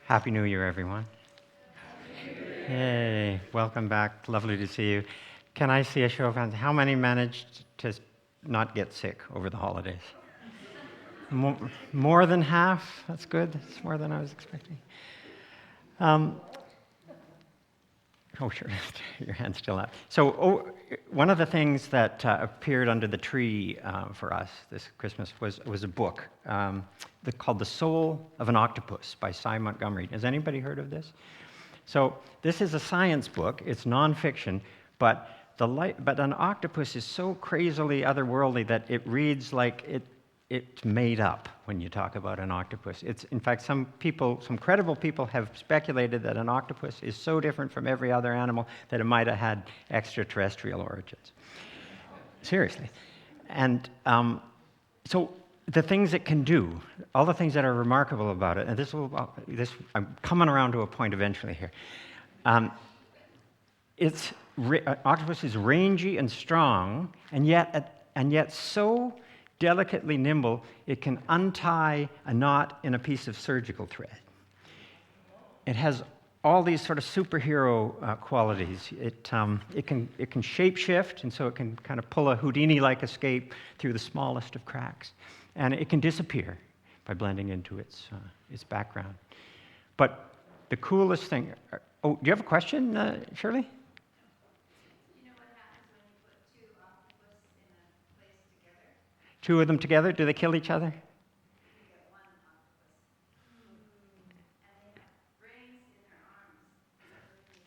Happy New Year, everyone. Hey, welcome back. Lovely to see you. Can I see a show of hands? How many managed to not get sick over the holidays? More than half? That's good. That's more than I was expecting. Oh, sure. Your hand's still up. So, one of the things that appeared under the tree for us this Christmas was a book called "The Soul of an Octopus" by Cy Montgomery. Has anybody heard of this? So, this is a science book. It's nonfiction, but an octopus is so crazily otherworldly that it reads like it's made up when you talk about an octopus. In fact, some credible people have speculated that an octopus is so different from every other animal that it might have had extraterrestrial origins. Seriously. And so the things it can do, all the things that are remarkable about it, and I'm coming around to a point eventually here. Octopus is rangy and strong, and yet so delicately nimble, it can untie a knot in a piece of surgical thread. It has all these sort of superhero qualities. It can shapeshift, and so it can kind of pull a Houdini-like escape through the smallest of cracks, and it can disappear by blending into its background. But the coolest thing. Do you have a question, Shirley? Two of them together, do they kill each other?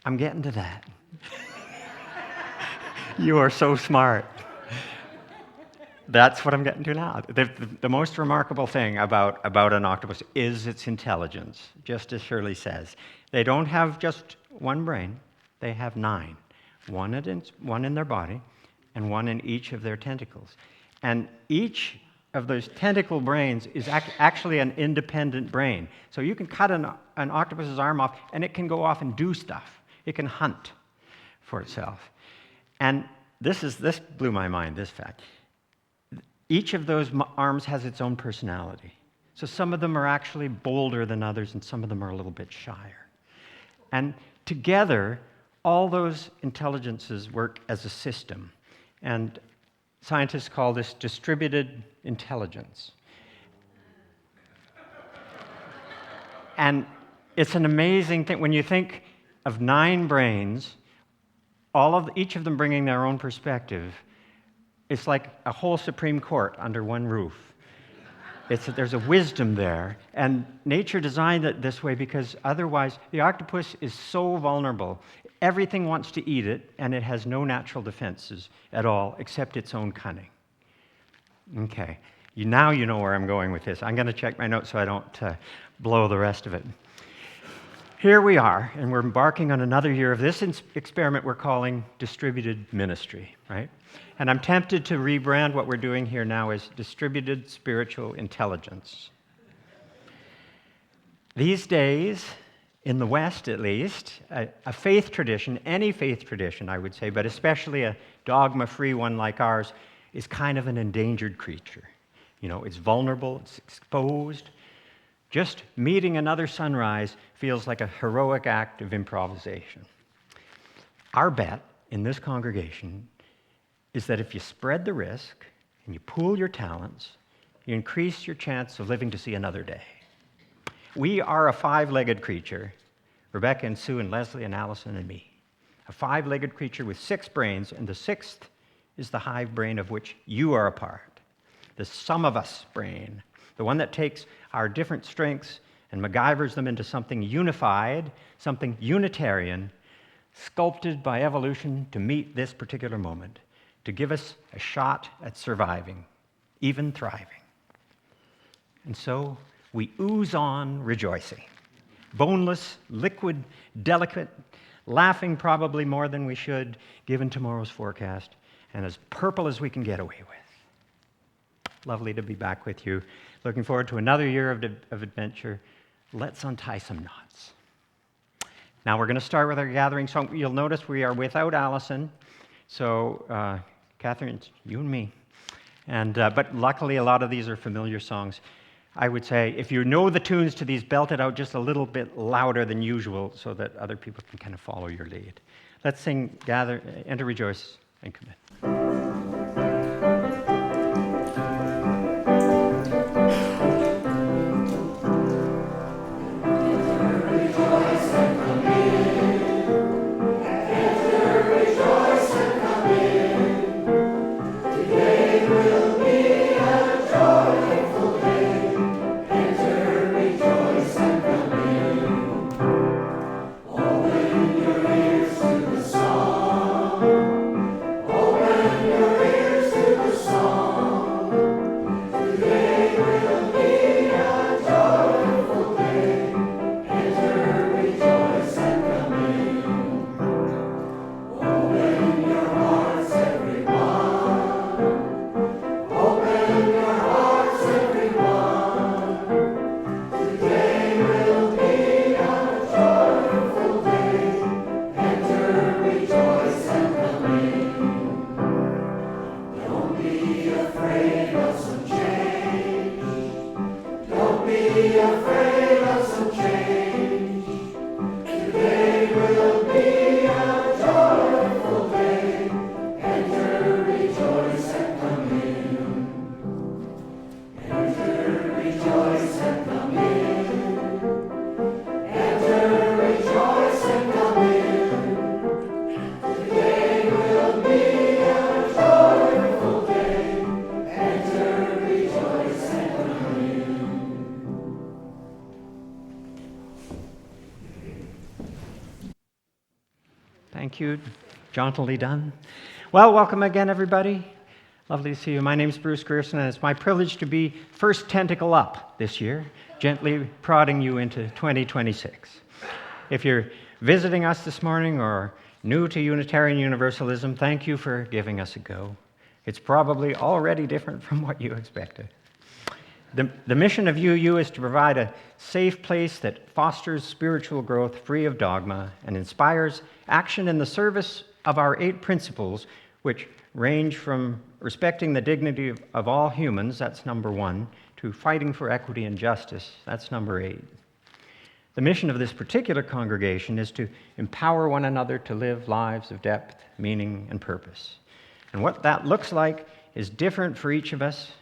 I'm getting to that. You are so smart. That's what I'm getting to now. The most remarkable thing about an octopus is its intelligence, just as Shirley says. They don't have just one brain, they have 9. One in their body and one in each of their tentacles. And each of those tentacle brains is actually an independent brain. So you can cut an octopus's arm off, and it can go off and do stuff. It can hunt for itself. And this blew my mind, this fact. Each of those arms has its own personality. So some of them are actually bolder than others, and some of them are a little bit shyer. And together, all those intelligences work as a system. And scientists call this distributed intelligence. And it's an amazing thing. When you think of 9 brains, each of them bringing their own perspective, it's like a whole Supreme Court under one roof. There's a wisdom there, and nature designed it this way because otherwise the octopus is so vulnerable. Everything wants to eat it, and it has no natural defenses at all except its own cunning. Okay, now you know where I'm going with this. I'm going to check my notes so I don't blow the rest of it. Here we are, and we're embarking on another year of this experiment we're calling distributed ministry, right? And I'm tempted to rebrand what we're doing here now as distributed spiritual intelligence. These days, in the West at least, a faith tradition, any faith tradition I would say, but especially a dogma-free one like ours, is kind of an endangered creature. You know, it's vulnerable, it's exposed. Just meeting another sunrise feels like a heroic act of improvisation. Our bet in this congregation is that if you spread the risk and you pool your talents, you increase your chance of living to see another day. We are a 5-legged creature, Rebecca and Sue and Leslie and Allison and me. A 5-legged creature with 6 brains, and the 6th is the hive brain of which you are a part. The sum of us brain, the one that takes our different strengths and MacGyvers them into something unified, something Unitarian, sculpted by evolution to meet this particular moment, to give us a shot at surviving, even thriving. And so we ooze on rejoicing, boneless, liquid, delicate, laughing probably more than we should, given tomorrow's forecast, and as purple as we can get away with. Lovely to be back with you. Looking forward to another year of adventure. Let's untie some knots. Now we're going to start with our gathering song. You'll notice we are without Allison. So, Catherine, it's you and me. But luckily, a lot of these are familiar songs. I would say, if you know the tunes to these, belt it out just a little bit louder than usual so that other people can kind of follow your lead. Let's sing, gather, enter, rejoice, and commit. Thank you. Jauntily done. Well, welcome again, everybody. Lovely to see you. My name's Bruce Grierson, and it's my privilege to be first tentacle up this year, gently prodding you into 2026. If you're visiting us this morning or new to Unitarian Universalism, thank you for giving us a go. It's probably already different from what you expected. The mission of UU is to provide a safe place that fosters spiritual growth free of dogma and inspires action in the service of our 8 principles, which range from respecting the dignity of all humans, that's number 1, to fighting for equity and justice, that's number 8. The mission of this particular congregation is to empower one another to live lives of depth, meaning, and purpose. And what that looks like is different for each of us,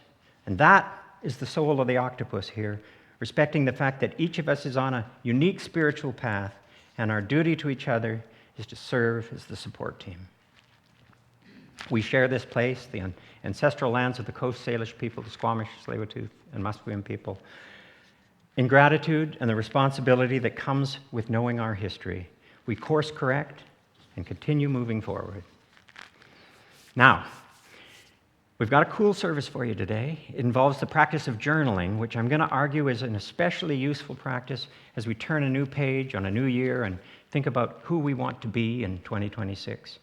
and that is the soul of the octopus here, respecting the fact that each of us is on a unique spiritual path, and our duty to each other is to serve as the support team. We share this place, the ancestral lands of the Coast Salish people, the Squamish, Tsleil-Waututh, and Musqueam people, in gratitude and the responsibility that comes with knowing our history. We course correct and continue moving forward. Now, we've got a cool service for you today. It involves the practice of journaling, which I'm going to argue is an especially useful practice as we turn a new page on a new year and think about who we want to be in 2026.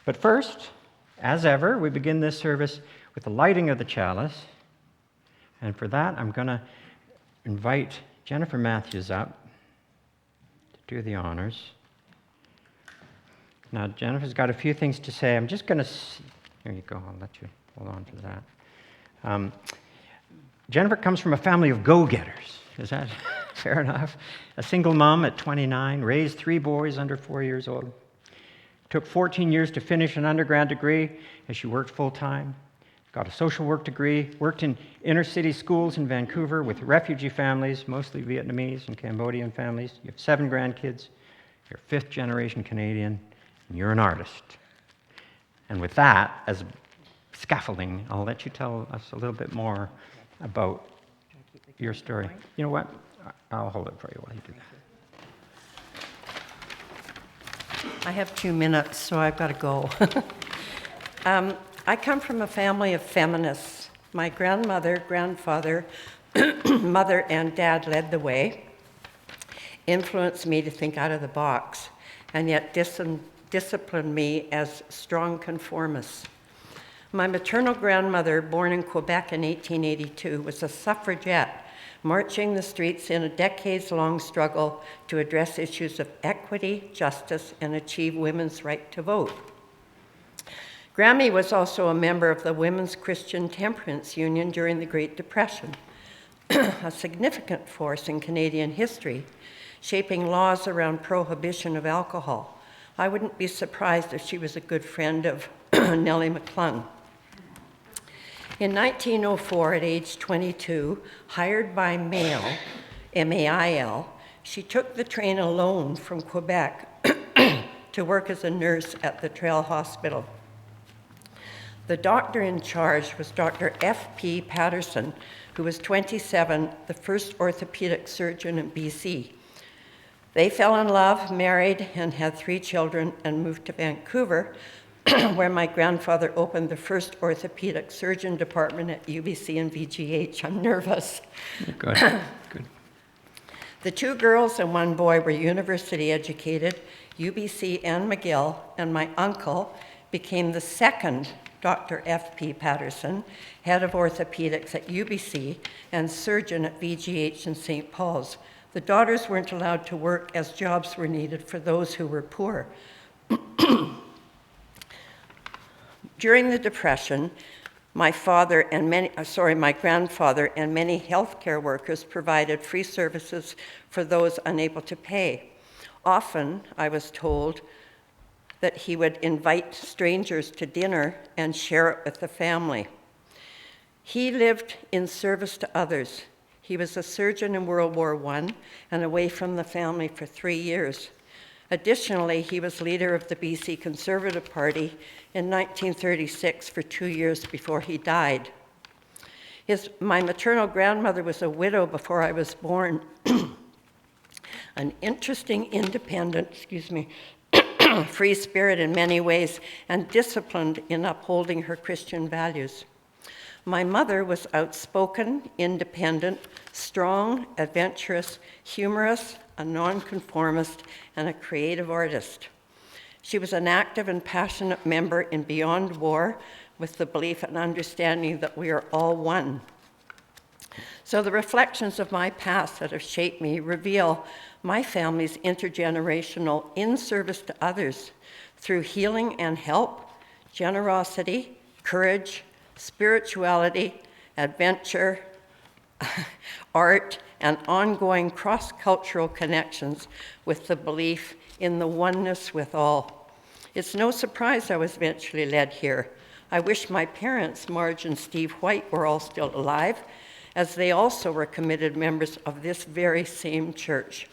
But first, as ever, we begin this service with the lighting of the chalice. And for that, I'm going to invite Jennifer Matthews up to do the honors. Now, Jennifer's got a few things to say. I'm just going to... Here you go. I'll let you hold on to that. Jennifer comes from a family of go-getters. Is that fair enough? A single mom at 29, raised 3 boys under 4 years old. Took 14 years to finish an undergrad degree as she worked full-time. Got a social work degree, worked in inner-city schools in Vancouver with refugee families, mostly Vietnamese and Cambodian families. You have 7 grandkids. You're 5th-generation Canadian, and you're an artist. And with that, as scaffolding, I'll let you tell us a little bit more about your story. You know what? I'll hold it for you while you do that. I have 2 minutes, so I've got to go. I come from a family of feminists. My grandmother, grandfather, mother, and dad led the way, influenced me to think out of the box, and yet disciplined me as strong conformists. My maternal grandmother, born in Quebec in 1882, was a suffragette, marching the streets in a decades-long struggle to address issues of equity, justice, and achieve women's right to vote. Grammy was also a member of the Women's Christian Temperance Union during the Great Depression. a significant force in Canadian history, shaping laws around prohibition of alcohol. I wouldn't be surprised if she was a good friend of Nellie McClung. In 1904, at age 22, hired by mail, M-A-I-L, she took the train alone from Quebec to work as a nurse at the Trail Hospital. The doctor in charge was Dr. F.P. Patterson, who was 27, the first orthopedic surgeon in BC. They fell in love, married, and had 3 children, and moved to Vancouver, where my grandfather opened the first orthopedic surgeon department at UBC and VGH. I'm nervous. Good. Good. The 2 girls and 1 boy were university educated, UBC and McGill, and my uncle became the second Dr. F.P. Patterson, head of orthopedics at UBC and surgeon at VGH in St. Paul's. The daughters weren't allowed to work as jobs were needed for those who were poor. During the Depression, my grandfather and many healthcare workers provided free services for those unable to pay. Often, I was told that he would invite strangers to dinner and share it with the family. He lived in service to others. He was a surgeon in World War I and away from the family for 3 years. Additionally, he was leader of the BC Conservative Party in 1936 for 2 years before he died. My maternal grandmother was a widow before I was born. An interesting, independent, free spirit in many ways, and disciplined in upholding her Christian values. My mother was outspoken, independent, strong, adventurous, humorous, a nonconformist, and a creative artist. She was an active and passionate member in Beyond War, with the belief and understanding that we are all one. So the reflections of my past that have shaped me reveal my family's intergenerational in service to others through healing and help, generosity, courage, spirituality, adventure, art, and ongoing cross-cultural connections with the belief in the oneness with all. It's no surprise I was eventually led here. I wish my parents, Marge and Steve White, were all still alive, as they also were committed members of this very same church.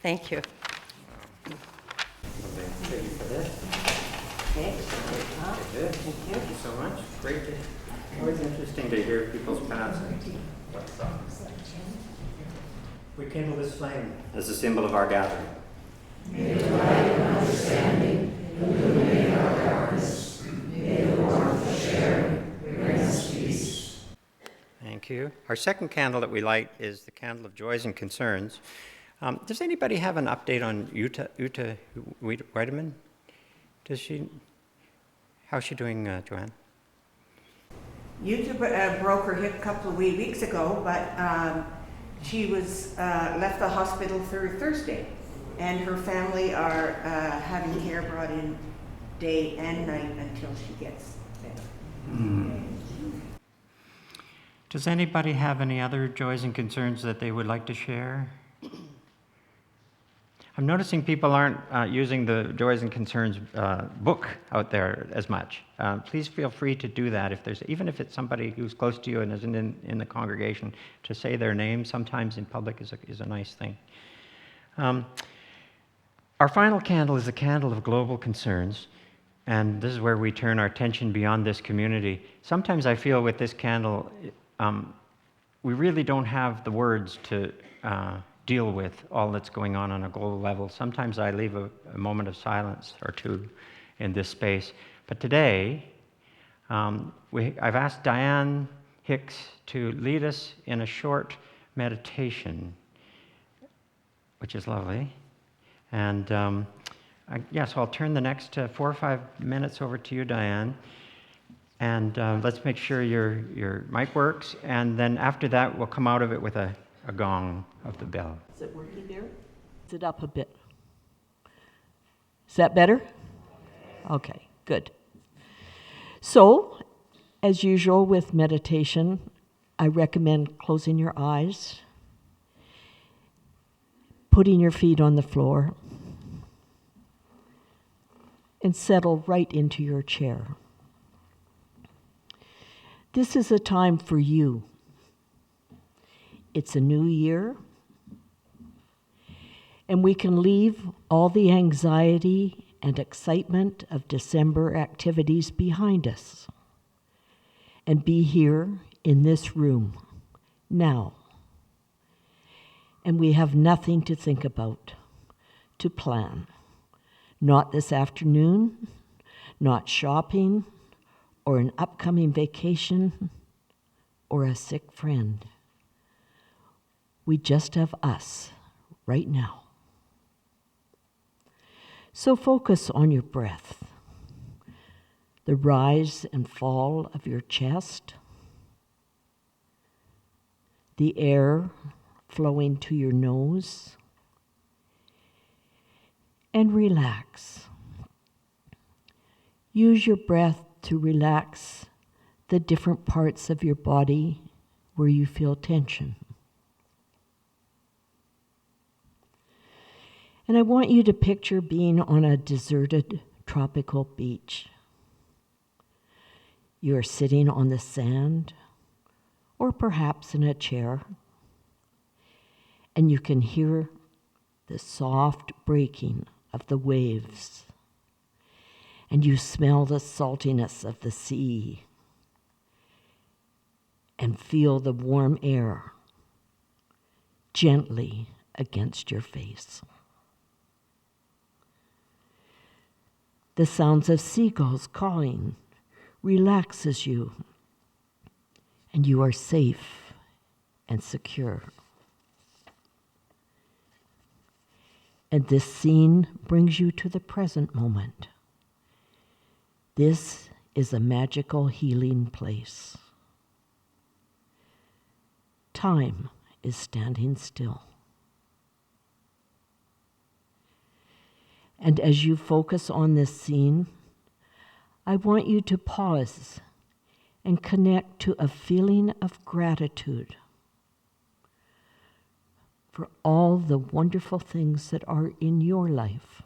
Thank you. Thank you for this. Thank you so much. Great. Always interesting to hear people's paths. We kindle this flame as a symbol of our gathering. May the light of understanding illuminate our darkness. May the warmth of sharing bring us peace. Thank you. Our second candle that we light is the candle of joys and concerns. Does anybody have an update on Uta Weideman? How's she doing, Joanne? Uta broke her hip a couple of weeks ago, but she was left the hospital Thursday, and her family are having care brought in day and night until she gets better. Does anybody have any other joys and concerns that they would like to share? I'm noticing people aren't using the Joys and Concerns book out there as much. Please feel free to do that even if it's somebody who's close to you and isn't in the congregation, to say their name sometimes in public is a nice thing. Our final candle is a candle of global concerns, and this is where we turn our attention beyond this community. Sometimes I feel with this candle, we really don't have the words to deal with all that's going on a global level. Sometimes I leave a moment of silence or two in this space. But today, I've asked Diane Hicks to lead us in a short meditation, which is lovely. And so I'll turn the next 4 or 5 minutes over to you, Diane. And let's make sure your mic works. And then after that, we'll come out of it with a gong of the bell. Is it working there? Is it up a bit? Is that better? Okay, good. So, as usual with meditation, I recommend closing your eyes, putting your feet on the floor, and settle right into your chair. This is a time for you. It's a new year, and we can leave all the anxiety and excitement of December activities behind us and be here in this room now. And we have nothing to think about, to plan. Not this afternoon, not shopping, or an upcoming vacation, or a sick friend. We just have us right now. So focus on your breath, the rise and fall of your chest, the air flowing to your nose, and relax. Use your breath to relax the different parts of your body where you feel tension. And I want you to picture being on a deserted tropical beach. You are sitting on the sand, or perhaps in a chair, and you can hear the soft breaking of the waves, and you smell the saltiness of the sea, and feel the warm air gently against your face. The sounds of seagulls calling relaxes you, and you are safe and secure. And this scene brings you to the present moment. This is a magical healing place. Time is standing still. And as you focus on this scene, I want you to pause and connect to a feeling of gratitude for all the wonderful things that are in your life.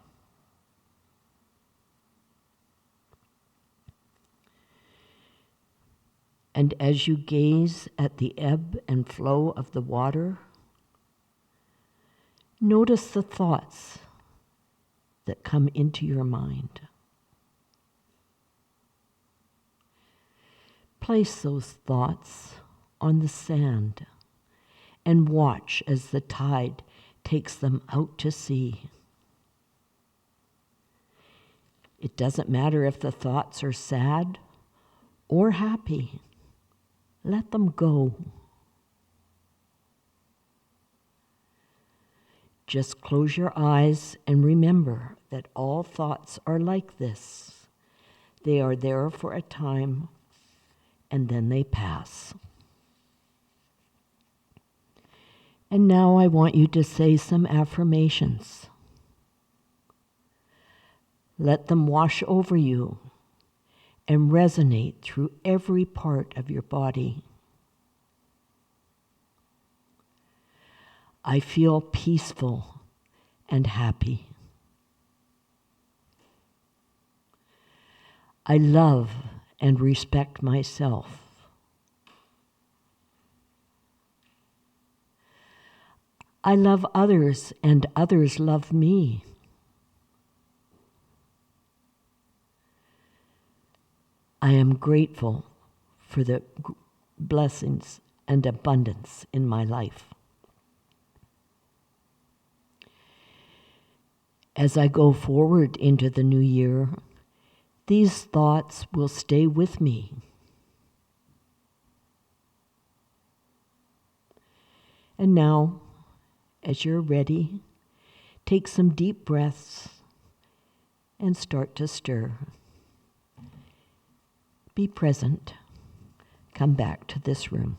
And as you gaze at the ebb and flow of the water, notice the thoughts that come into your mind. Place those thoughts on the sand and watch as the tide takes them out to sea. It doesn't matter if the thoughts are sad or happy. Let them go. Just close your eyes and remember that all thoughts are like this. They are there for a time, and then they pass. And now I want you to say some affirmations. Let them wash over you and resonate through every part of your body. I feel peaceful and happy. I love and respect myself. I love others and others love me. I am grateful for the blessings and abundance in my life. As I go forward into the new year, these thoughts will stay with me. And now, as you're ready, take some deep breaths and start to stir. Be present. Come back to this room.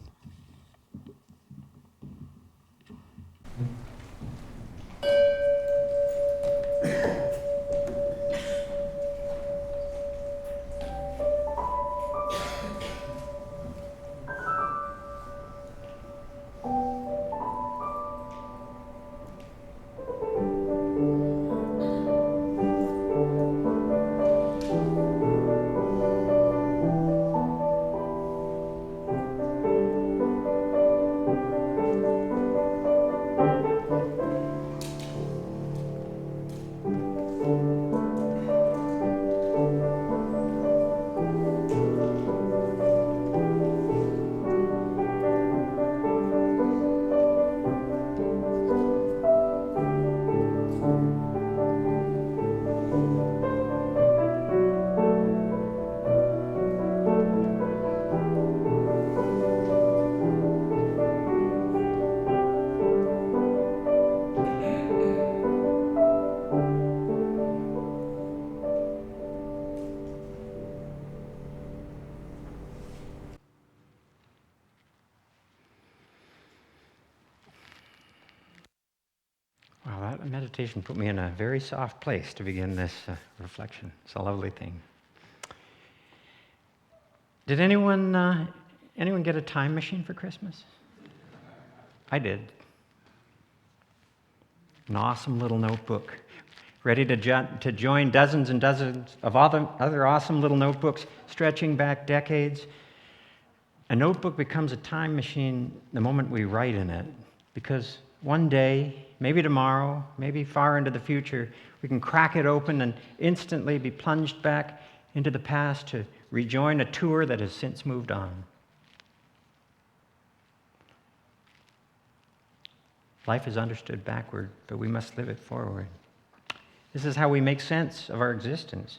invitation put me in a very soft place to begin this reflection. It's a lovely thing. Did anyone get a time machine for Christmas? I did. An awesome little notebook, ready to join dozens and dozens of other awesome little notebooks stretching back decades. A notebook becomes a time machine the moment we write in it, because one day, maybe tomorrow, maybe far into the future, we can crack it open and instantly be plunged back into the past to rejoin a tour that has since moved on. Life is understood backward, but we must live it forward. This is how we make sense of our existence.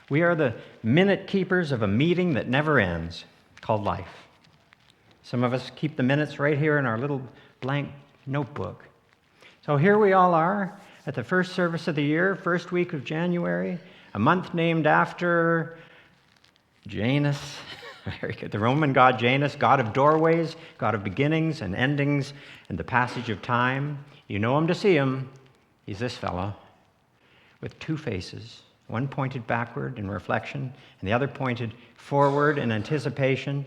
We are the minute keepers of a meeting that never ends, called life. Some of us keep the minutes right here in our little blank notebook. So here we all are at the first service of the year, first week of January, a month named after Janus. Very good. The Roman god Janus, god of doorways, god of beginnings and endings and the passage of time. You know him to see him. He's this fellow with two faces, one pointed backward in reflection and the other pointed forward in anticipation.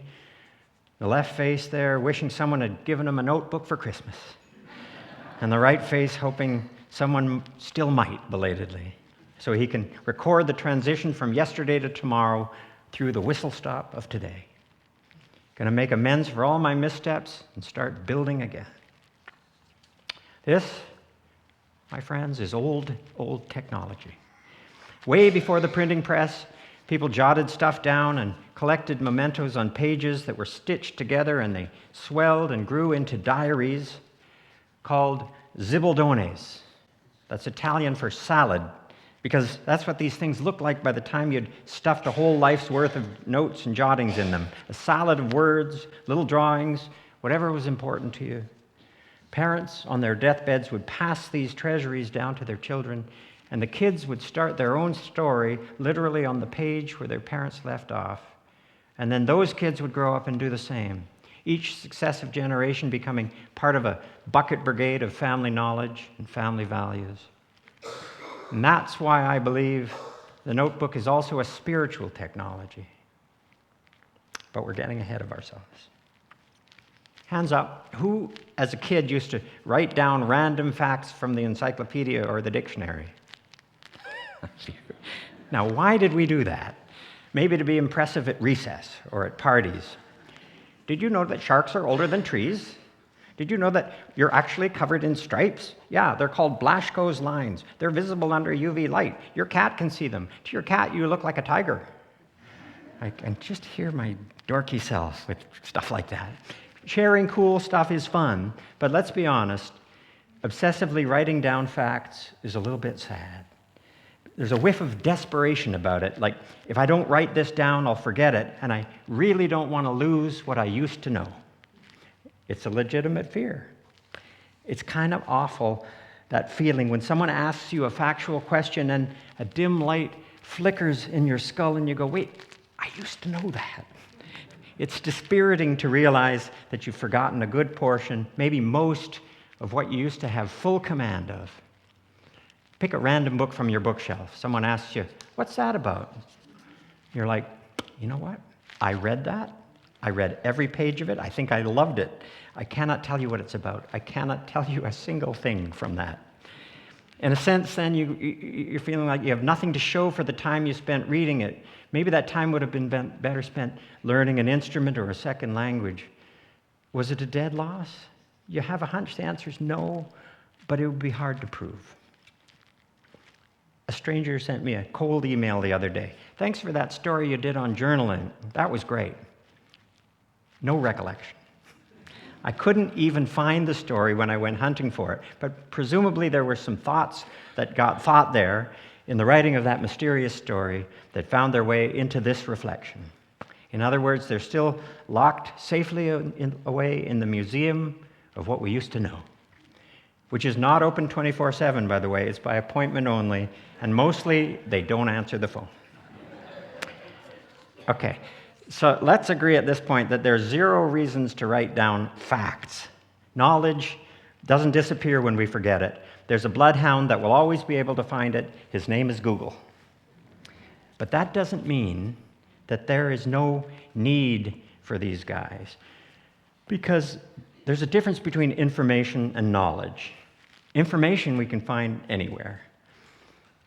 The left face there wishing someone had given him a notebook for Christmas, and the right face hoping someone still might, belatedly, so he can record the transition from yesterday to tomorrow through the whistle stop of today. Going to make amends for all my missteps and start building again. This, my friends, is old technology. Way before the printing press, people jotted stuff down and collected mementos on pages that were stitched together, and they swelled and grew into diaries called zibaldones. That's Italian for salad, because that's what these things look like by the time you'd stuffed a whole life's worth of notes and jottings in them. A salad of words, little drawings, whatever was important to you. Parents on their deathbeds would pass these treasuries down to their children, and the kids would start their own story literally on the page where their parents left off. And then those kids would grow up and do the same, each successive generation becoming part of a bucket brigade of family knowledge and family values. And that's why I believe the notebook is also a spiritual technology. But we're getting ahead of ourselves. Hands up, who as a kid used to write down random facts from the encyclopedia or the dictionary? Now, why did we do that? Maybe to be impressive at recess or at parties. Did you know that sharks are older than trees? Did you know that you're actually covered in stripes? Yeah, they're called Blaschko's lines. They're visible under UV light. Your cat can see them. To your cat, you look like a tiger. I can just hear my dorky self with stuff like that. Sharing cool stuff is fun, but let's be honest, obsessively writing down facts is a little bit sad. There's a whiff of desperation about it, like, if I don't write this down, I'll forget it, and I really don't want to lose what I used to know. It's a legitimate fear. It's kind of awful, that feeling when someone asks you a factual question and a dim light flickers in your skull and you go, wait, I used to know that. It's dispiriting to realize that you've forgotten a good portion, maybe most, of what you used to have full command of. Pick a random book from your bookshelf. Someone asks you, what's that about? You're like, you know what? I read that. I read every page of it. I think I loved it. I cannot tell you what it's about. I cannot tell you a single thing from that. In a sense, then, you're feeling like you have nothing to show for the time you spent reading it. Maybe that time would have been better spent learning an instrument or a second language. Was it a dead loss? You have a hunch the answer is no, but it would be hard to prove. A stranger sent me a cold email the other day. Thanks for that story you did on journaling. That was great. No recollection. I couldn't even find the story when I went hunting for it, but presumably there were some thoughts that got thought there in the writing of that mysterious story that found their way into this reflection. In other words, they're still locked safely away in the museum of what we used to know, which is not open 24/7, by the way. It's by appointment only, and mostly they don't answer the phone. Okay. So let's agree at this point that there are zero reasons to write down facts. Knowledge doesn't disappear when we forget it. there's a bloodhound that will always be able to find it. His name is Google. But that doesn't mean that there is no need for these guys, because there's a difference between information and knowledge. Information we can find anywhere.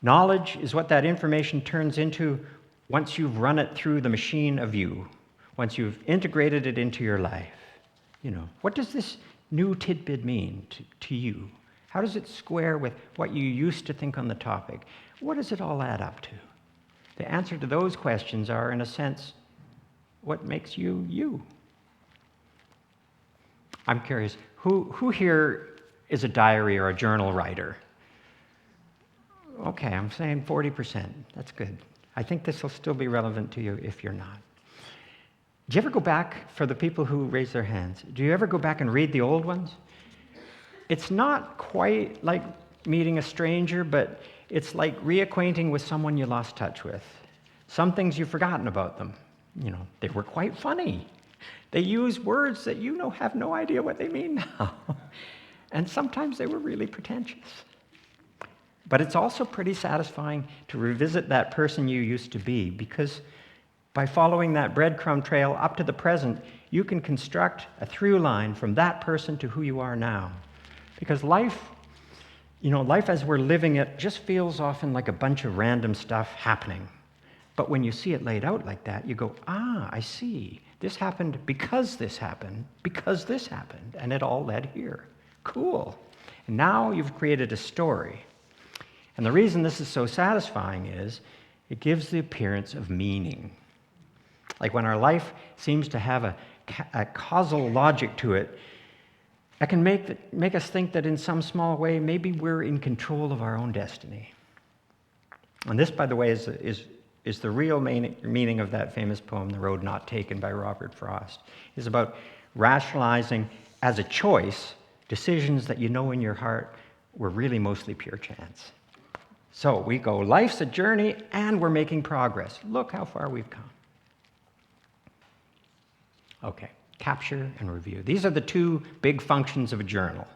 Knowledge is what that information turns into once you've run it through the machine of you, once you've integrated it into your life. What does this new tidbit mean to you? How does it square with what you used to think on the topic? What does it all add up to? The answer to those questions are, in a sense, what makes you you. I'm curious, who here is a diary or a journal writer? Okay, I'm saying 40%. That's good. I think this will still be relevant to you if you're not. Do you ever go back, for the people who raise their hands, do you ever go back and read the old ones? It's not quite like meeting a stranger, but it's like reacquainting with someone you lost touch with. Some things you've forgotten about them. They were quite funny. They use words that have no idea what they mean now. And sometimes they were really pretentious. But it's also pretty satisfying to revisit that person you used to be, because by following that breadcrumb trail up to the present, you can construct a through line from that person to who you are now. Because life as we're living it just feels often like a bunch of random stuff happening. But when you see it laid out like that, you go, I see. This happened because this happened, and it all led here. Cool. And now you've created a story. And the reason this is so satisfying is it gives the appearance of meaning. Like when our life seems to have a causal logic to it, that can make us think that in some small way, maybe we're in control of our own destiny. And this, by the way, is the real meaning of that famous poem, The Road Not Taken by Robert Frost. It's about rationalizing as a choice decisions that in your heart were really mostly pure chance. So we go, life's a journey and we're making progress. Look how far we've come. Okay, capture and review. These are the two big functions of a journal.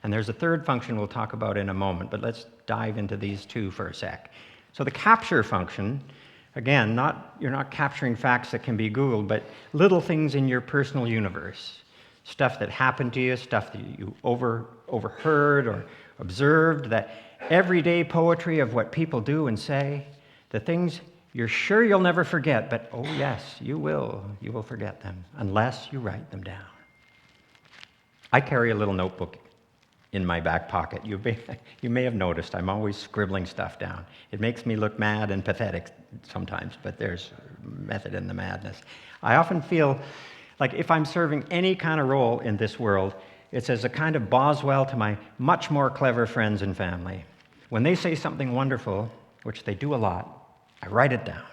And there's a third function we'll talk about in a moment, but let's dive into these two for a sec. So the capture function, again, you're not capturing facts that can be Googled, but little things in your personal universe. Stuff that happened to you, stuff that you overheard or observed, that everyday poetry of what people do and say, the things you're sure you'll never forget, but oh yes, you will. You will forget them unless you write them down. I carry a little notebook in my back pocket. You may have noticed I'm always scribbling stuff down. It makes me look mad and pathetic sometimes, but there's method in the madness. I often feel like if I'm serving any kind of role in this world, it's as a kind of Boswell to my much more clever friends and family. When they say something wonderful, which they do a lot, I write it down,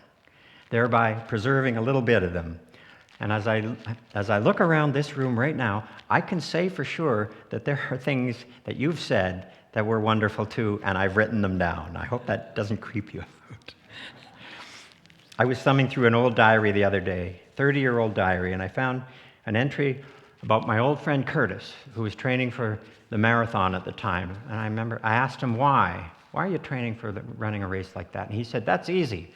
thereby preserving a little bit of them. And as I look around this room right now, I can say for sure that there are things that you've said that were wonderful too, and I've written them down. I hope that doesn't creep you out. I was thumbing through an old diary the other day, 30-year-old diary, and I found an entry about my old friend Curtis, who was training for the marathon at the time. And I remember I asked him why. Why are you training for running a race like that? And he said, that's easy.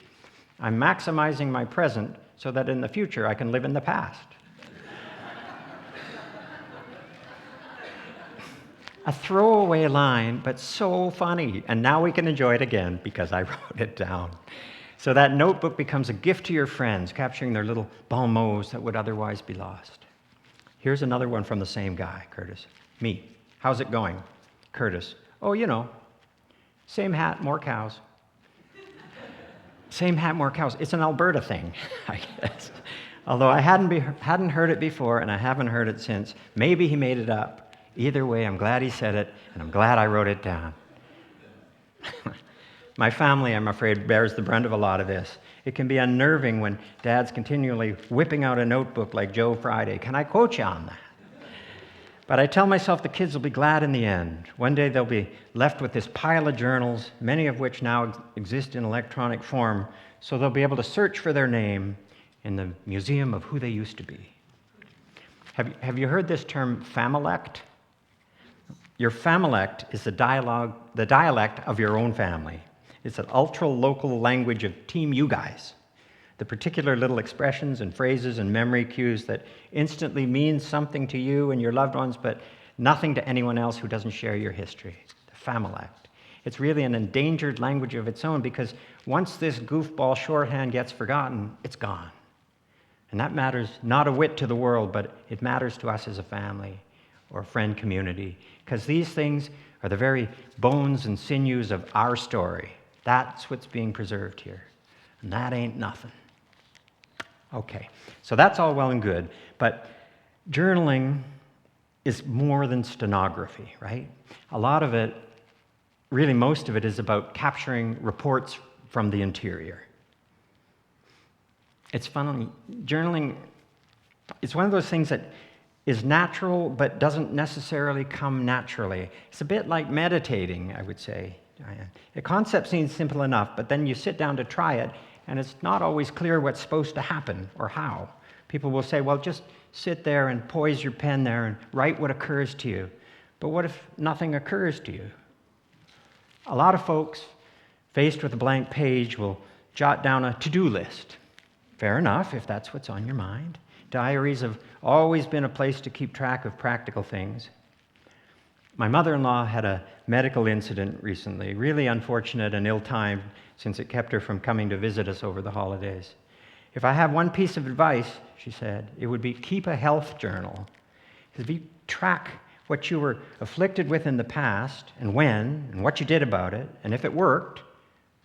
I'm maximizing my present so that in the future I can live in the past. A throwaway line, but so funny. And now we can enjoy it again because I wrote it down. So that notebook becomes a gift to your friends, capturing their little bon mots that would otherwise be lost. Here's another one from the same guy, Curtis. Me. How's it going? Curtis. Oh, same hat, more cows. Same hat, more cows. It's an Alberta thing, I guess. Although I hadn't heard it before, and I haven't heard it since. Maybe he made it up. Either way, I'm glad he said it, and I'm glad I wrote it down. My family, I'm afraid, bears the brunt of a lot of this. It can be unnerving when Dad's continually whipping out a notebook like Joe Friday. Can I quote you on that? But I tell myself the kids will be glad in the end. One day they'll be left with this pile of journals, many of which now exist in electronic form, so they'll be able to search for their name in the museum of who they used to be. Have you heard this term familect? Your familect is the dialect of your own family. It's an ultra-local language of Team You Guys. The particular little expressions and phrases and memory cues that instantly mean something to you and your loved ones, but nothing to anyone else who doesn't share your history. The familect. It's really an endangered language of its own because once this goofball shorthand gets forgotten, it's gone. And that matters not a whit to the world, but it matters to us as a family or friend community, because these things are the very bones and sinews of our story. That's what's being preserved here. And that ain't nothing. Okay, so that's all well and good, but journaling is more than stenography, right? A lot of it, really most of it, is about capturing reports from the interior. It's funny, journaling, it's one of those things that is natural but doesn't necessarily come naturally. It's a bit like meditating, I would say. The concept seems simple enough, but then you sit down to try it, and it's not always clear what's supposed to happen or how. People will say, well, just sit there and poise your pen there and write what occurs to you. But what if nothing occurs to you? A lot of folks, faced with a blank page, will jot down a to-do list. Fair enough, if that's what's on your mind. Diaries have always been a place to keep track of practical things. My mother-in-law had a medical incident recently, really unfortunate and ill-timed, since it kept her from coming to visit us over the holidays. If I have one piece of advice, she said, it would be keep a health journal. If you track what you were afflicted with in the past, and when, and what you did about it, and if it worked,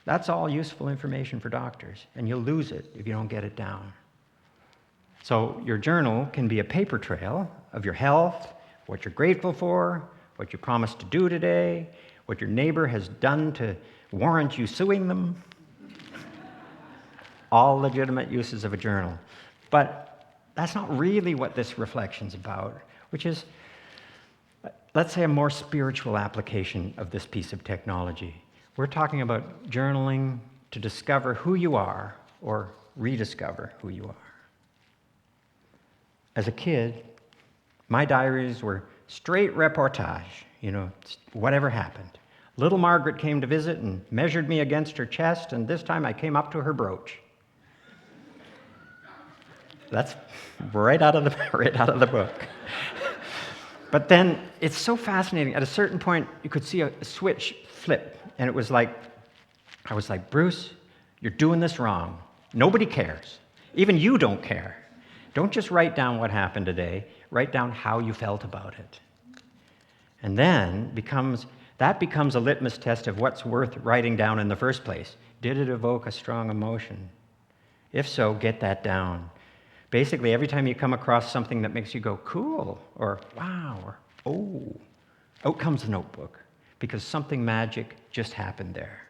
that's all useful information for doctors, and you'll lose it if you don't get it down. So your journal can be a paper trail of your health, what you're grateful for, what you promised to do today, what your neighbor has done to warrant you suing them. All legitimate uses of a journal. But that's not really what this reflection's about, which is, let's say, a more spiritual application of this piece of technology. We're talking about journaling to discover who you are or rediscover who you are. As a kid, my diaries were straight reportage, whatever happened. Little Margaret came to visit and measured me against her chest, and this time I came up to her brooch. That's right out of the book. But then it's so fascinating. At a certain point, you could see a switch flip, and I was like, Bruce, you're doing this wrong. Nobody cares. Even you don't care. Don't just write down what happened today. Write down how you felt about it. And then that becomes a litmus test of what's worth writing down in the first place. Did it evoke a strong emotion? If so, get that down. Basically, every time you come across something that makes you go, cool, or wow, or oh, out comes the notebook, because something magic just happened there.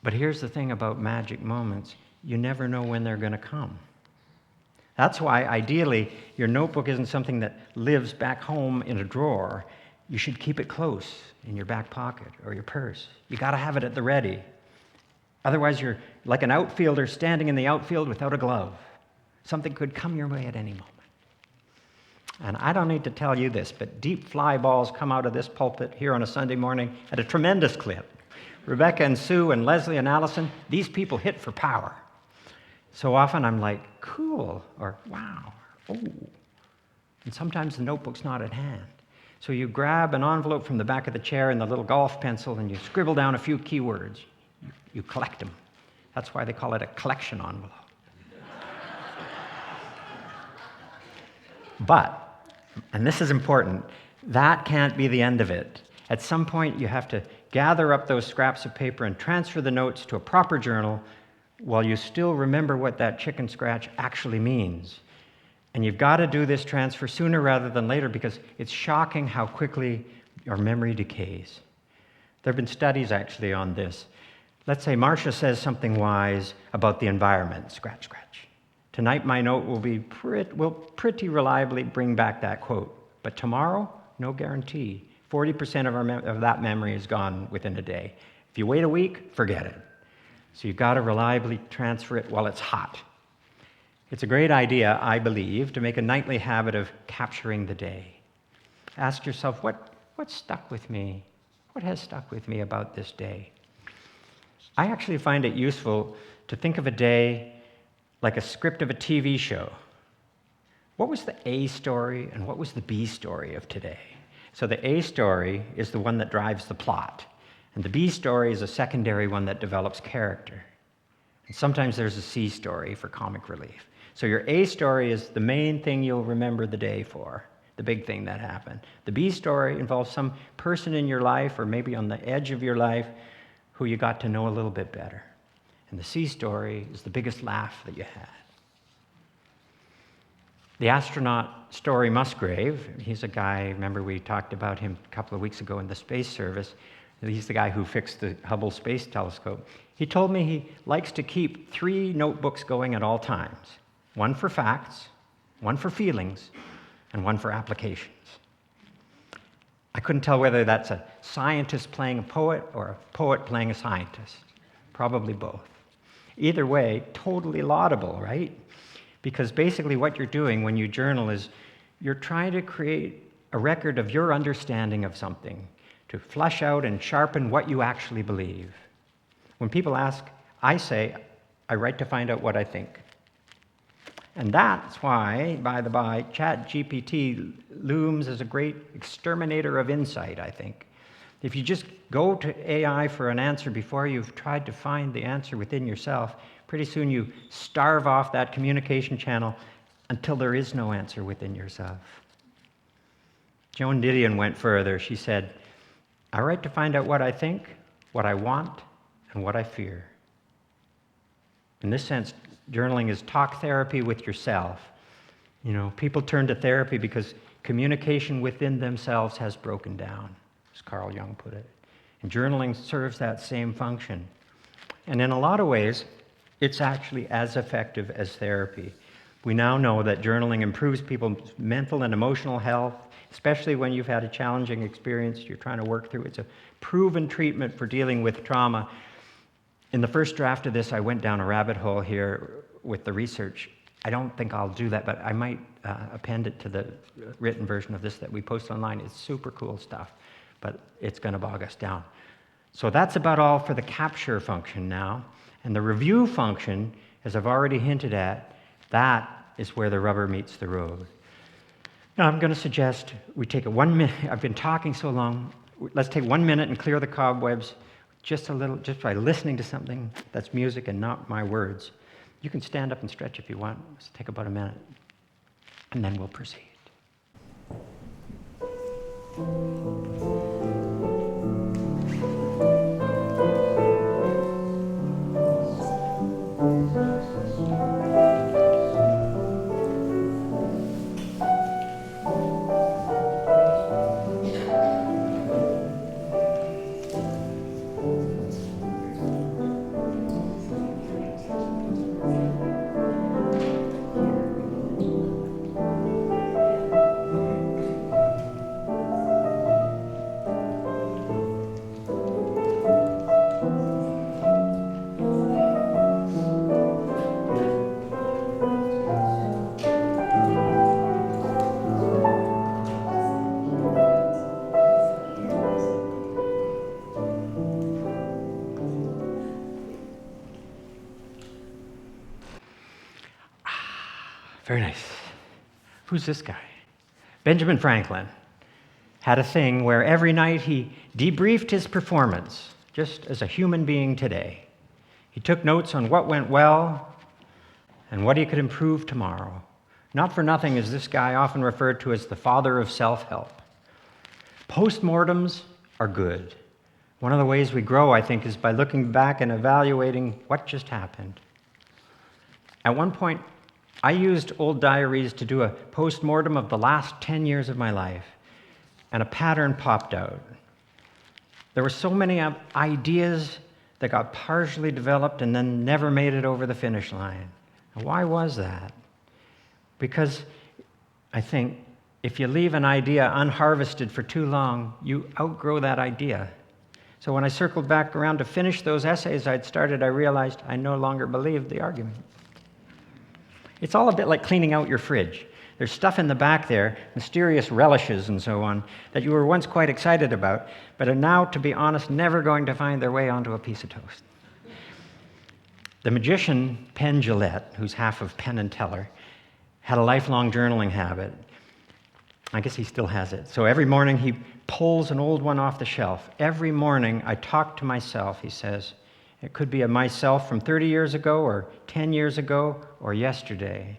But here's the thing about magic moments. You never know when they're going to come. That's why, ideally, your notebook isn't something that lives back home in a drawer. You should keep it close in your back pocket or your purse. You got to have it at the ready. Otherwise, you're like an outfielder standing in the outfield without a glove. Something could come your way at any moment. And I don't need to tell you this, but deep fly balls come out of this pulpit here on a Sunday morning at a tremendous clip. Rebecca and Sue and Leslie and Allison, these people hit for power. So often I'm like, cool, or wow, or oh. And sometimes the notebook's not at hand. So you grab an envelope from the back of the chair and the little golf pencil and you scribble down a few keywords. You collect them. That's why they call it a collection envelope. But, and this is important, that can't be the end of it. At some point, you have to gather up those scraps of paper and transfer the notes to a proper journal while you still remember what that chicken scratch actually means. And you've got to do this transfer sooner rather than later because it's shocking how quickly your memory decays. There have been studies actually on this. Let's say Marcia says something wise about the environment, scratch, scratch. Tonight my note will pretty reliably bring back that quote. But tomorrow, no guarantee. 40% of that memory is gone within a day. If you wait a week, forget it. So you've got to reliably transfer it while it's hot. It's a great idea, I believe, to make a nightly habit of capturing the day. Ask yourself, what stuck with me? What has stuck with me about this day? I actually find it useful to think of a day like a script of a TV show. What was the A story and what was the B story of today? So the A story is the one that drives the plot, and the B story is a secondary one that develops character. And sometimes there's a C story for comic relief. So your A story is the main thing you'll remember the day for, the big thing that happened. The B story involves some person in your life, or maybe on the edge of your life, who you got to know a little bit better. And the C story is the biggest laugh that you had. The astronaut Story Musgrave, he's a guy, remember we talked about him a couple of weeks ago in the space service. He's the guy who fixed the Hubble Space Telescope. He told me he likes to keep 3 notebooks going at all times. One for facts, one for feelings, and one for applications. I couldn't tell whether that's a scientist playing a poet or a poet playing a scientist. Probably both. Either way, totally laudable, right? Because basically what you're doing when you journal is you're trying to create a record of your understanding of something, to flesh out and sharpen what you actually believe. When people ask, I say, I write to find out what I think. And that's why, by the by, ChatGPT looms as a great exterminator of insight, I think. If you just go to AI for an answer before you've tried to find the answer within yourself, pretty soon you starve off that communication channel until there is no answer within yourself. Joan Didion went further. She said, I write to find out what I think, what I want, and what I fear. In this sense, journaling is talk therapy with yourself. You know, people turn to therapy because communication within themselves has broken down, as Carl Jung put it. And journaling serves that same function. And in a lot of ways, it's actually as effective as therapy. We now know that journaling improves people's mental and emotional health, especially when you've had a challenging experience you're trying to work through. It's a proven treatment for dealing with trauma. In the first draft of this, I went down a rabbit hole here with the research. I don't think I'll do that, but I might append it to the written version of this that we post online. It's super cool stuff, but it's going to bog us down. So that's about all for the capture function now. And the review function, as I've already hinted at, that is where the rubber meets the road. Now I'm going to suggest we take a 1 minute. I've been talking so long. Let's take 1 minute and clear the cobwebs just a little, just by listening to something that's music and not my words. You can stand up and stretch if you want. Let's take about a minute, and then we'll proceed. Very nice. Who's this guy? Benjamin Franklin had a thing where every night he debriefed his performance, just as a human being today. He took notes on what went well and what he could improve tomorrow. Not for nothing is this guy often referred to as the father of self-help. Postmortems are good. One of the ways we grow, I think, is by looking back and evaluating what just happened. At one point, I used old diaries to do a post-mortem of the last 10 years of my life, and a pattern popped out. There were so many ideas that got partially developed and then never made it over the finish line. And why was that? Because I think if you leave an idea unharvested for too long, you outgrow that idea. So when I circled back around to finish those essays I'd started, I realized I no longer believed the argument. It's all a bit like cleaning out your fridge. There's stuff in the back there, mysterious relishes and so on, that you were once quite excited about, but are now, to be honest, never going to find their way onto a piece of toast. The magician Penn Jillette, who's half of Penn and Teller, had a lifelong journaling habit. I guess he still has it. So every morning he pulls an old one off the shelf. Every morning I talk to myself, he says. It could be a myself from 30 years ago or 10 years ago or yesterday.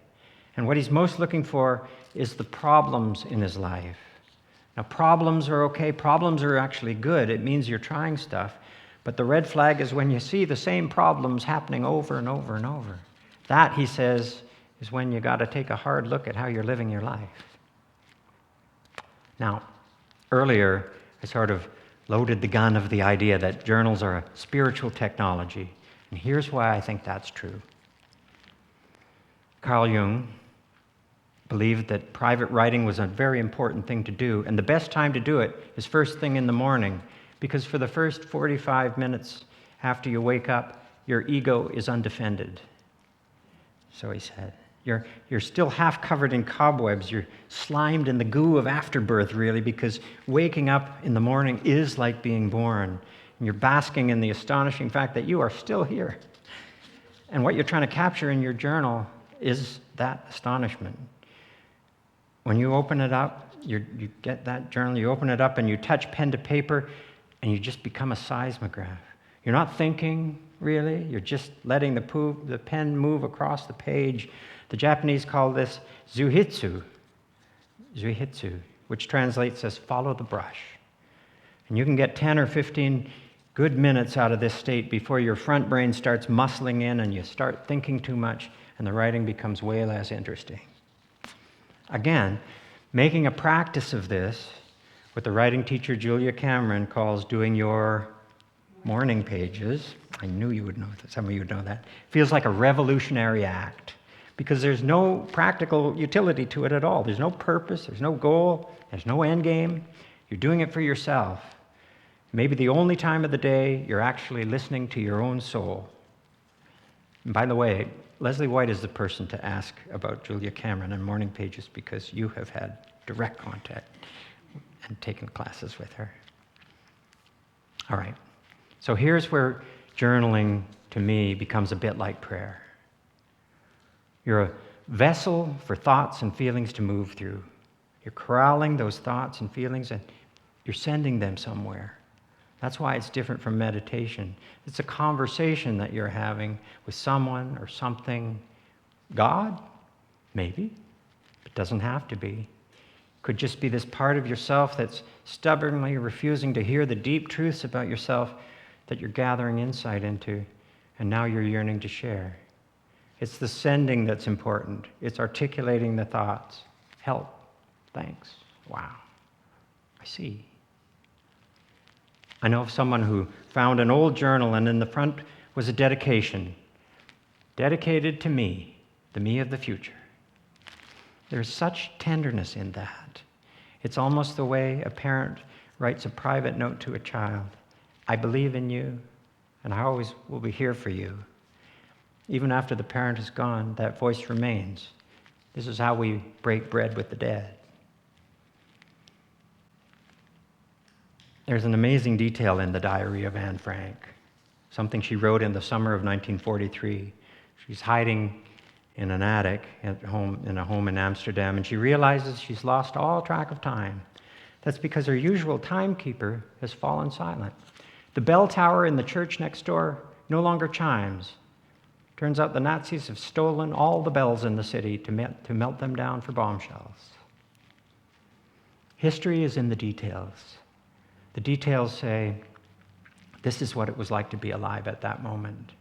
And what he's most looking for is the problems in his life. Now, problems are okay. Problems are actually good. It means you're trying stuff. But the red flag is when you see the same problems happening over and over and over. That, he says, is when you got to take a hard look at how you're living your life. Now, earlier, I sort of loaded the gun of the idea that journals are a spiritual technology. And here's why I think that's true. Carl Jung believed that private writing was a very important thing to do, and the best time to do it is first thing in the morning, because for the first 45 minutes after you wake up, your ego is undefended. So he said, you're still half covered in cobwebs. You're slimed in the goo of afterbirth, really, because waking up in the morning is like being born. And you're basking in the astonishing fact that you are still here. And what you're trying to capture in your journal is that astonishment. When you open it up, you get that journal, you open it up and you touch pen to paper, and you just become a seismograph. You're not thinking, really. You're just letting the pen move across the page. The Japanese call this zuhitsu, which translates as follow the brush. And you can get 10 or 15 good minutes out of this state before your front brain starts muscling in and you start thinking too much and the writing becomes way less interesting. Again, making a practice of this, what the writing teacher Julia Cameron calls doing your morning pages, I knew you would know that, some of you would know that, feels like a revolutionary act. Because there's no practical utility to it at all. There's no purpose, there's no goal, there's no end game. You're doing it for yourself. Maybe the only time of the day you're actually listening to your own soul. And by the way, Leslie White is the person to ask about Julia Cameron and morning pages because you have had direct contact and taken classes with her. All right, so here's where journaling to me becomes a bit like prayer. You're a vessel for thoughts and feelings to move through. You're corralling those thoughts and feelings and you're sending them somewhere. That's why it's different from meditation. It's a conversation that you're having with someone or something. God? Maybe. It doesn't have to be. Could just be this part of yourself that's stubbornly refusing to hear the deep truths about yourself that you're gathering insight into, and now you're yearning to share. It's the sending that's important. It's articulating the thoughts. Help. Thanks. Wow. I see. I know of someone who found an old journal and in the front was a dedication. Dedicated to me, the me of the future. There's such tenderness in that. It's almost the way a parent writes a private note to a child. I believe in you, and I always will be here for you. Even after the parent is gone, that voice remains. This is how we break bread with the dead. There's an amazing detail in the diary of Anne Frank, something she wrote in the summer of 1943. She's hiding in an attic at home, in a home in Amsterdam, and she realizes she's lost all track of time. That's because her usual timekeeper has fallen silent. The bell tower in the church next door no longer chimes. Turns out the Nazis have stolen all the bells in the city to melt them down for bombshells. History is in the details. The details say, this is what it was like to be alive at that moment.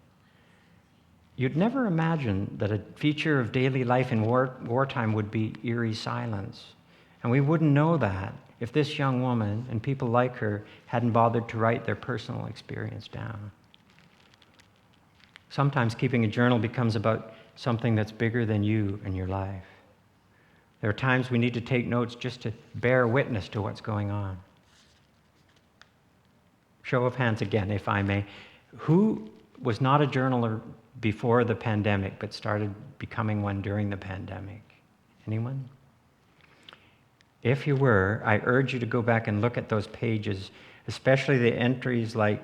You'd never imagine that a feature of daily life in wartime would be eerie silence. And we wouldn't know that if this young woman and people like her hadn't bothered to write their personal experience down. Sometimes keeping a journal becomes about something that's bigger than you and your life. There are times we need to take notes just to bear witness to what's going on. Show of hands again, if I may. Who was not a journaler before the pandemic, but started becoming one during the pandemic? Anyone? if you were, I urge you to go back and look at those pages, especially the entries like,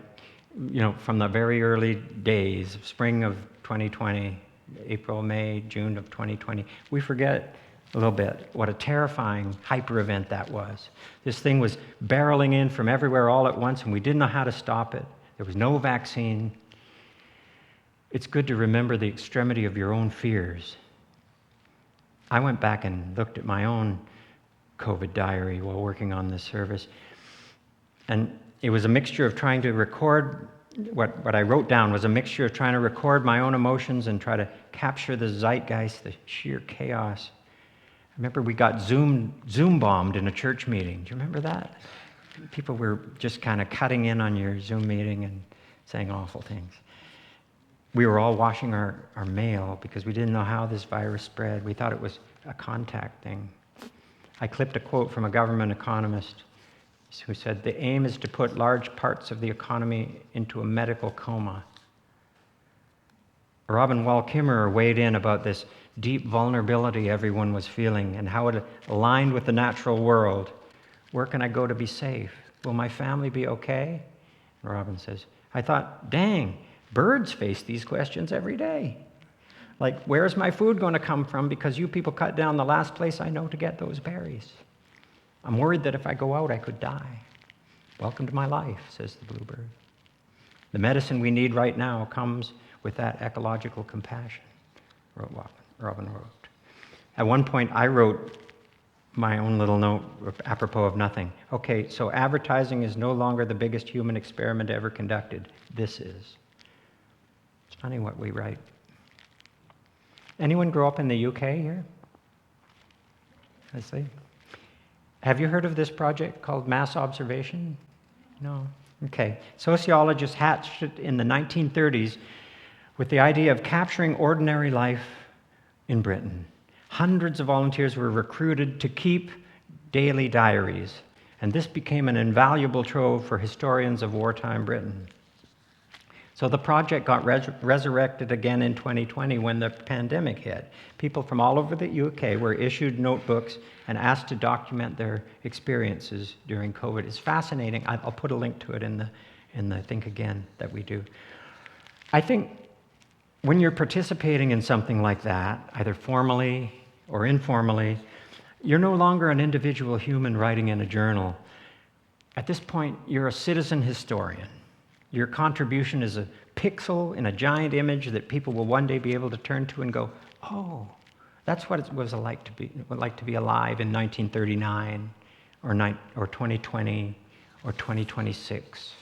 from the very early days, spring of 2020, April, May, June of 2020. We forget a little bit what a terrifying hyper event that was. This thing was barreling in from everywhere all at once, and we didn't know how to stop it. There was no vaccine. It's good to remember the extremity of your own fears. I went back and looked at my own COVID diary while working on this service, and it was a mixture of trying to record what I wrote down was a mixture of trying to record my own emotions and try to capture the zeitgeist, the sheer chaos. I remember we got Zoom bombed in a church meeting. Do you remember that? People were just kind of cutting in on your Zoom meeting and saying awful things. We were all washing our mail because we didn't know how this virus spread. We thought it was a contact thing. I clipped a quote from a government economist who said, "The aim is to put large parts of the economy into a medical coma." Robin Wall Kimmerer weighed in about this deep vulnerability everyone was feeling and how it aligned with the natural world. Where can I go to be safe? Will my family be okay? And Robin says, I thought, dang, birds face these questions every day. Like, where's my food going to come from because you people cut down the last place I know to get those berries? I'm worried that if I go out, I could die. Welcome to my life, says the bluebird. The medicine we need right now comes with that ecological compassion, Robin wrote. At one point, I wrote my own little note apropos of nothing. Okay, so advertising is no longer the biggest human experiment ever conducted. This is. It's funny what we write. Anyone grow up in the UK here? I see. Have you heard of this project called mass observation? No? Okay. Sociologists hatched it in the 1930s with the idea of capturing ordinary life in Britain. Hundreds of volunteers were recruited to keep daily diaries, and this became an invaluable trove for historians of wartime Britain. So the project got resurrected again in 2020 when the pandemic hit. People from all over the UK were issued notebooks and asked to document their experiences during COVID. It's fascinating. I'll put a link to it in the Think Again that we do. I think when you're participating in something like that, either formally or informally, you're no longer an individual human writing in a journal. At this point, you're a citizen historian. Your contribution is a pixel in a giant image that people will one day be able to turn to and go, oh, that's what it was like to be alive in 1939 or 2020 or 2026.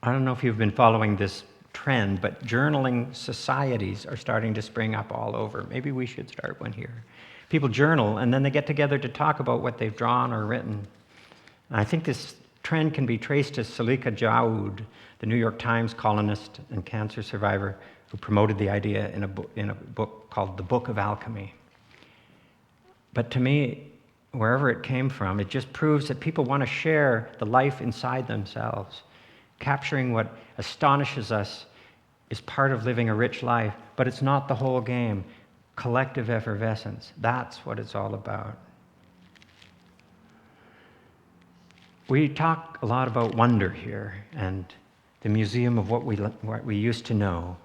I don't know if you've been following this trend, but journaling societies are starting to spring up all over. Maybe we should start one here. People journal, and then they get together to talk about what they've drawn or written. And I think this trend can be traced to Salika Jaoud, the New York Times columnist and cancer survivor who promoted the idea in a book called The Book of Alchemy. But to me, wherever it came from, it just proves that people want to share the life inside themselves. Capturing what astonishes us is part of living a rich life, but it's not the whole game. Collective effervescence, that's what it's all about. We talk a lot about wonder here, and the Museum of what we used to know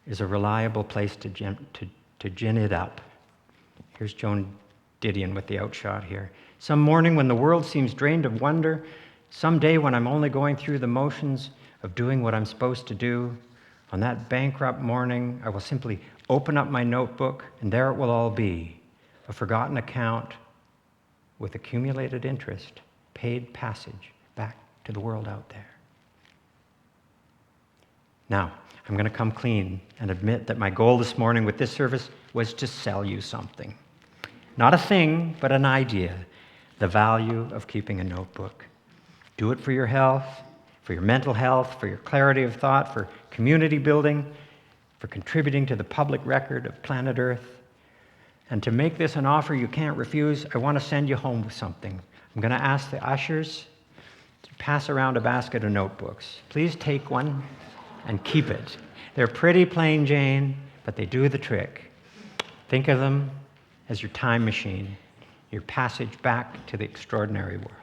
is a reliable place to gin it up. Here's Joan Didion with the outshot here. Some morning when the world seems drained of wonder, some day when I'm only going through the motions of doing what I'm supposed to do, on that bankrupt morning, I will simply open up my notebook, and there it will all be, a forgotten account with accumulated interest, paid passage back to the world out there. Now, I'm going to come clean and admit that my goal this morning with this service was to sell you something. Not a thing, but an idea, the value of keeping a notebook. Do it for your health, for your mental health, for your clarity of thought, for community building, for contributing to the public record of planet Earth. And to make this an offer you can't refuse, I want to send you home with something. I'm going to ask the ushers to pass around a basket of notebooks. Please take one and keep it. They're pretty plain Jane, but they do the trick. Think of them as your time machine. your passage back to the extraordinary world.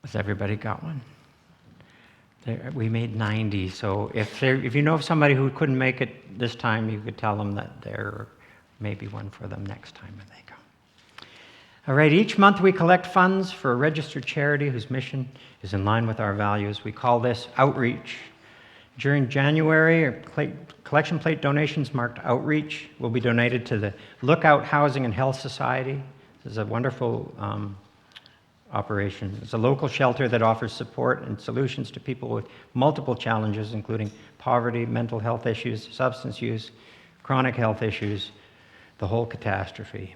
Has everybody got one? We made 90, so if you know of somebody who couldn't make it this time, you could tell them that there may be one for them next time when they go. All right, each month we collect funds for a registered charity whose mission is in line with our values. We call this Outreach. During January, collection plate donations marked Outreach will be donated to the Lookout Housing and Health Society. This is a wonderful operation. It's a local shelter that offers support and solutions to people with multiple challenges, including poverty, mental health issues, substance use, chronic health issues, the whole catastrophe.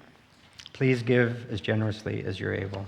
Please give as generously as you're able.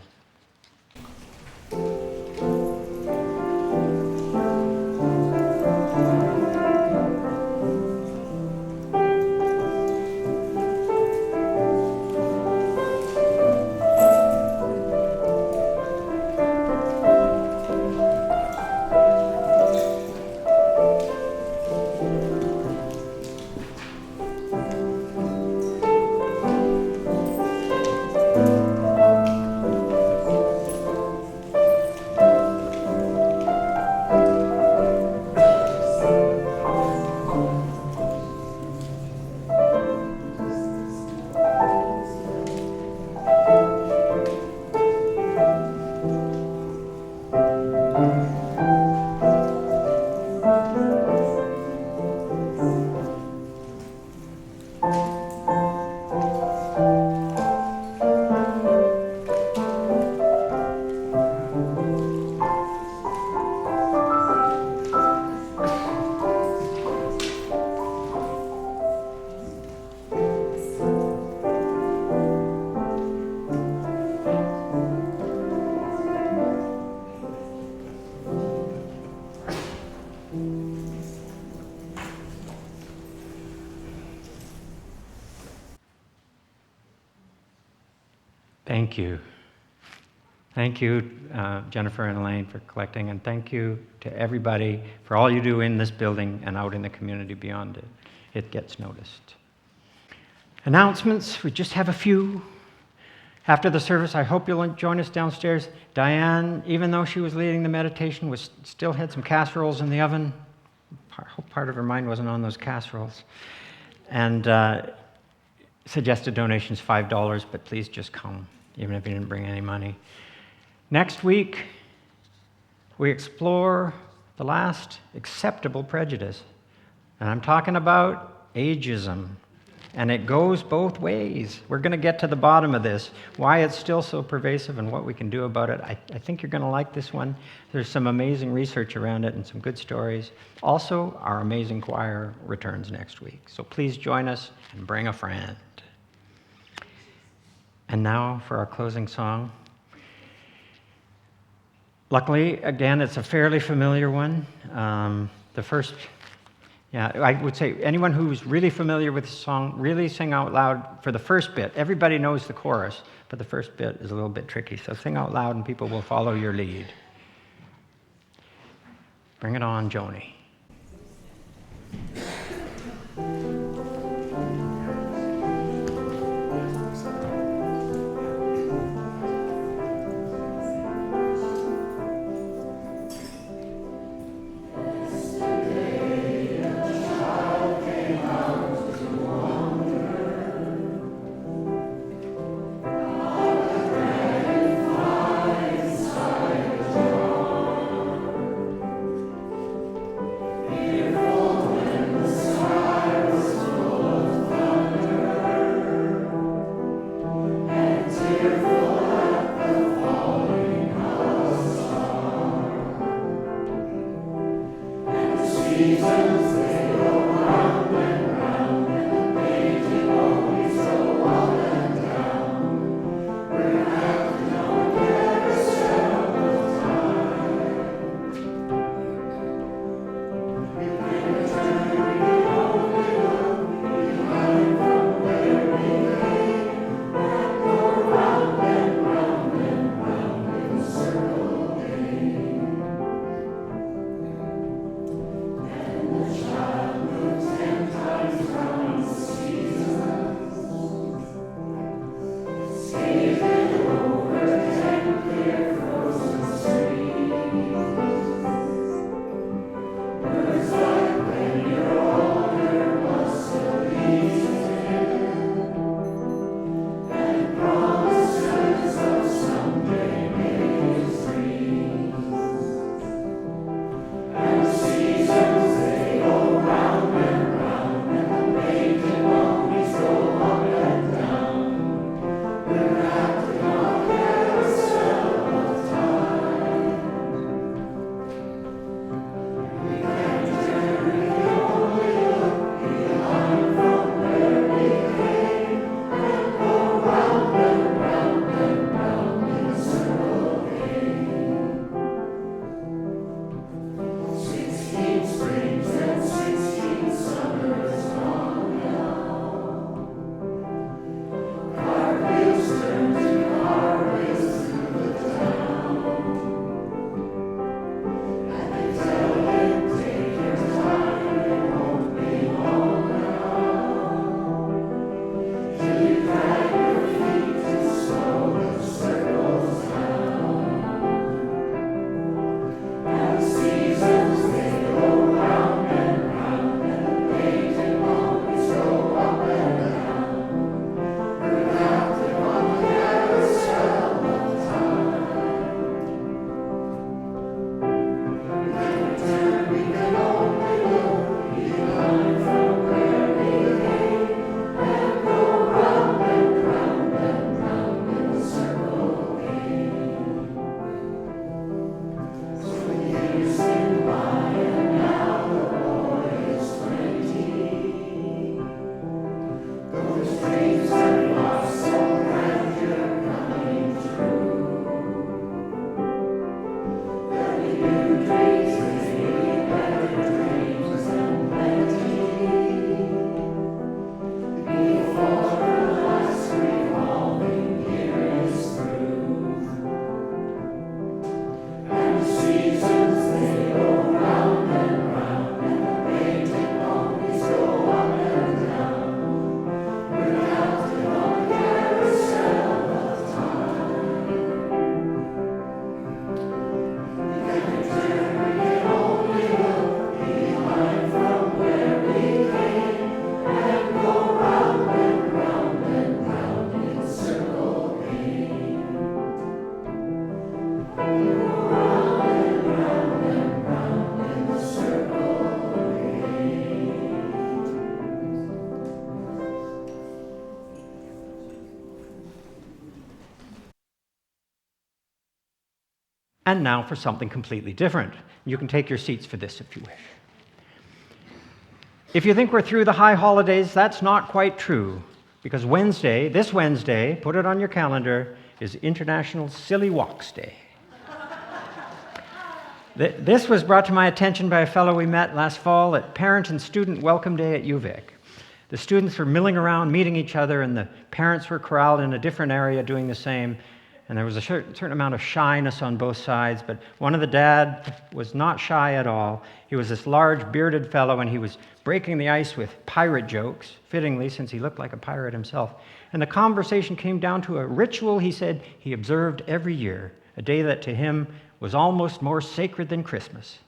Thank you. Thank you, Jennifer and Elaine, for collecting, and thank you to everybody for all you do in this building and out in the community beyond it. It gets noticed. Announcements, we just have a few. After the service, I hope you'll join us downstairs. Diane, even though she was leading the meditation, still had some casseroles in the oven. I hope part of her mind wasn't on those casseroles. And suggested donations $5, but please just come, even if you didn't bring any money. Next week, we explore the last acceptable prejudice. And I'm talking about ageism And it goes both ways. We're going to get to the bottom of this, why it's still so pervasive and what we can do about it. I think you're going to like this one. There's some amazing research around it and some good stories. Also, our amazing choir returns next week. So please join us and bring a friend. And now for our closing song. Luckily, again, it's a fairly familiar one. I would say anyone who's really familiar with the song, really sing out loud for the first bit. Everybody knows the chorus, but the first bit is a little bit tricky. So sing out loud and people will follow your lead. Bring it on, Joni. And now for something completely different. You can take your seats for this if you wish. If you think we're through the high holidays, that's not quite true, because this Wednesday, put it on your calendar, is International Silly Walks Day. This was brought to my attention by a fellow we met last fall at Parent and Student Welcome Day at UVic. The students were milling around, meeting each other, and the parents were corralled in a different area doing the same. And there was a certain amount of shyness on both sides, but one of the dads was not shy at all. He was this large, bearded fellow, and he was breaking the ice with pirate jokes, fittingly, since he looked like a pirate himself. And the conversation came down to a ritual, he said, he observed every year, a day that to him was almost more sacred than Christmas,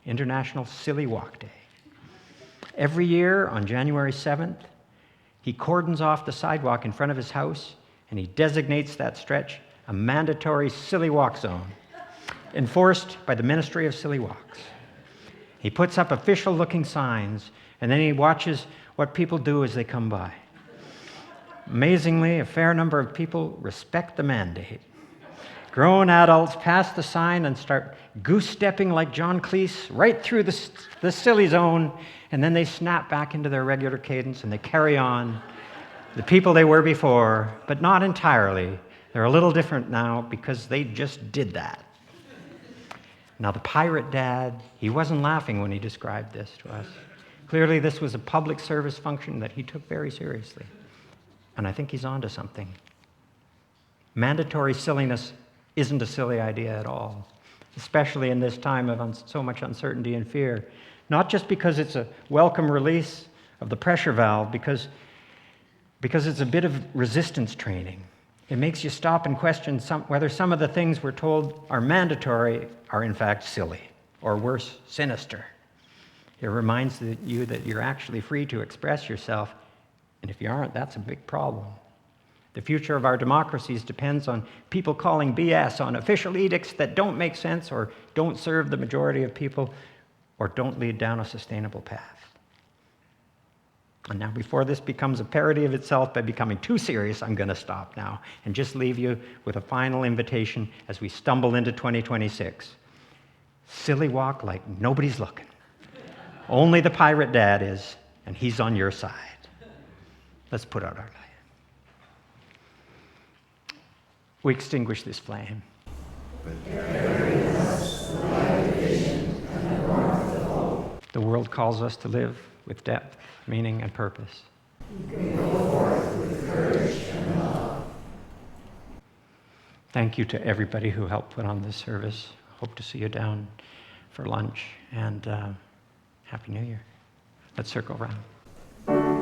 International Silly Walk Day. Every year on January 7th, he cordons off the sidewalk in front of his house, and he designates that stretch a mandatory silly walk zone, enforced by the Ministry of Silly Walks. He puts up official-looking signs, and then he watches what people do as they come by. Amazingly, a fair number of people respect the mandate. Grown adults pass the sign and start goose-stepping like John Cleese right through the silly zone, and then they snap back into their regular cadence and they carry on, the people they were before, but not entirely. They're a little different now because they just did that. Now, the pirate dad, he wasn't laughing when he described this to us. Clearly, this was a public service function that he took very seriously. And I think he's onto something. Mandatory silliness isn't a silly idea at all, especially in this time of so much uncertainty and fear. Not just because it's a welcome release of the pressure valve, because it's a bit of resistance training. It makes you stop and question whether some of the things we're told are mandatory are in fact silly, or worse, sinister. It reminds you that you're actually free to express yourself, and if you aren't, that's a big problem. The future of our democracies depends on people calling BS on official edicts that don't make sense or don't serve the majority of people or don't lead down a sustainable path. And now, before this becomes a parody of itself by becoming too serious, I'm going to stop now and just leave you with a final invitation as we stumble into 2026. Silly walk like nobody's looking. Only the pirate dad is, and he's on your side. Let's put out our light. We extinguish this flame. The world calls us to live with depth, meaning, and purpose. Thank you to everybody who helped put on this service. Hope to see you down for lunch, and Happy New Year. Let's circle around.